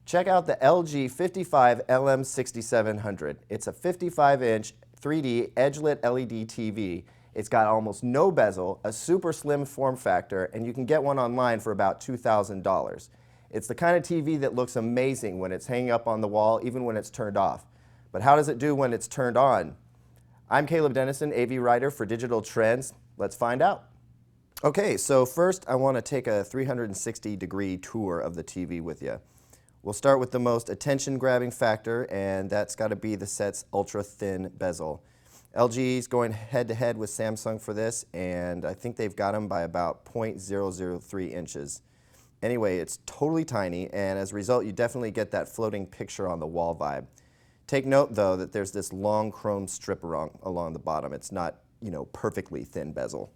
Check out the LG 55LM6700. It's a 55-inch 3D edge-lit LED TV. It's got almost no bezel, a super slim form factor, and you can get one online for about $2,000. It's the kind of TV that looks amazing when it's hanging up on the wall, even when it's turned off. But how does it do when it's turned on? I'm Caleb Dennison, AV writer for Digital Trends. Let's find out. Okay, so first I want to take a 360-degree tour of the TV with you. We'll start with the most attention-grabbing factor, and that's got to be the set's ultra-thin bezel. LG's going head-to-head with Samsung for this, and I think they've got them by about 0.003 inches. Anyway, it's totally tiny, and as a result, you definitely get that floating picture on the wall vibe. Take note, though, that there's this long chrome strip along the bottom. It's not, perfectly thin bezel.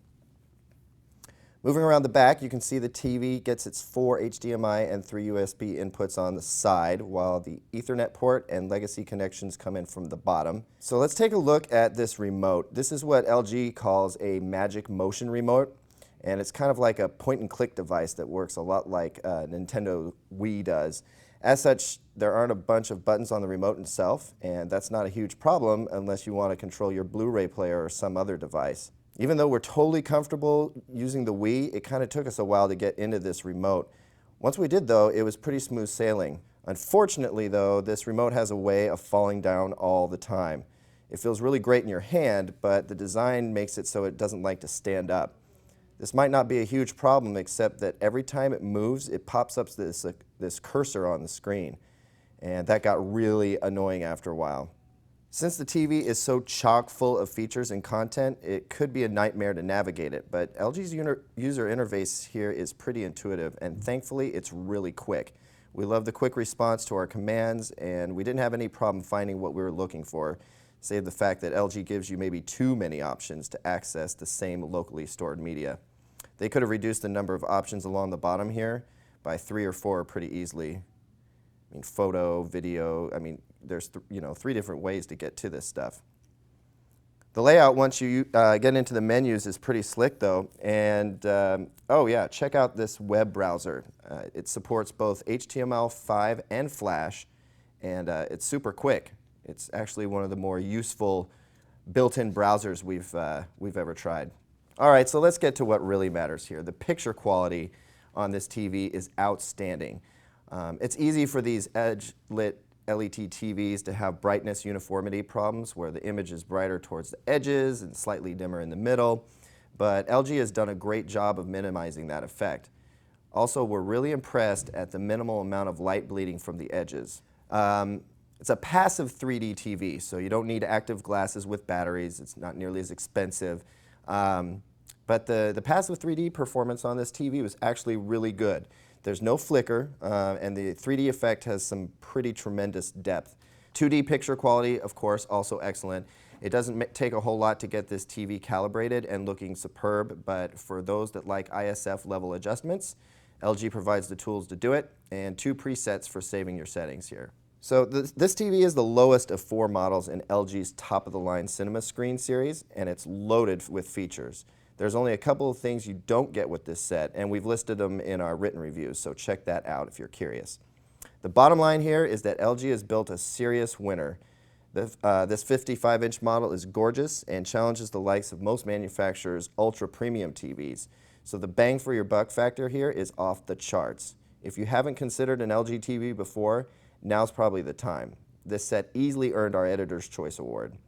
Moving around the back, you can see the TV gets its 4 HDMI and 3 USB inputs on the side, while the Ethernet port and legacy connections come in from the bottom. So let's take a look at this remote. This is what LG calls a Magic Motion remote, and it's kind of like a point-and-click device that works a lot like Nintendo Wii does. As such, there aren't a bunch of buttons on the remote itself, and that's not a huge problem unless you want to control your Blu-ray player or some other device. Even though we're totally comfortable using the Wii, it kind of took us a while to get into this remote. Once we did, though, it was pretty smooth sailing. Unfortunately, though, this remote has a way of falling down all the time. It feels really great in your hand, but the design makes it so it doesn't like to stand up. This might not be a huge problem, except that every time it moves, it pops up this cursor on the screen. And that got really annoying after a while. Since the TV is so chock full of features and content, it could be a nightmare to navigate it, but LG's user interface here is pretty intuitive, and thankfully it's really quick. We love the quick response to our commands, and we didn't have any problem finding what we were looking for, save the fact that LG gives you maybe too many options to access the same locally stored media. They could have reduced the number of options along the bottom here by 3 or 4 pretty easily. Photo, video, there's 3 different ways to get to this stuff. The layout, once you get into the menus, is pretty slick, though. And oh yeah, check out this web browser. It supports both HTML5 and Flash, and it's super quick. It's actually one of the more useful built-in browsers we've ever tried. All right, so let's get to what really matters here. The picture quality on this TV is outstanding. It's easy for these edge-lit LED TVs to have brightness uniformity problems where the image is brighter towards the edges and slightly dimmer in the middle, but LG has done a great job of minimizing that effect. Also, we're really impressed at the minimal amount of light bleeding from the edges. It's a passive 3D TV, so you don't need active glasses with batteries. It's not nearly as expensive. But the passive 3D performance on this TV was actually really good. There's no flicker, and the 3D effect has some pretty tremendous depth. 2D picture quality, of course, also excellent. It doesn't take a whole lot to get this TV calibrated and looking superb, but for those that like ISF level adjustments, LG provides the tools to do it, and 2 presets for saving your settings here. So this TV is the lowest of 4 models in LG's top-of-the-line Cinema Screen series, and it's loaded with features. There's only a couple of things you don't get with this set, and we've listed them in our written reviews, so check that out if you're curious. The bottom line here is that LG has built a serious winner. This 55-inch model is gorgeous and challenges the likes of most manufacturers' ultra-premium TVs. So the bang for your buck factor here is off the charts. If you haven't considered an LG TV before, now's probably the time. This set easily earned our Editor's Choice Award.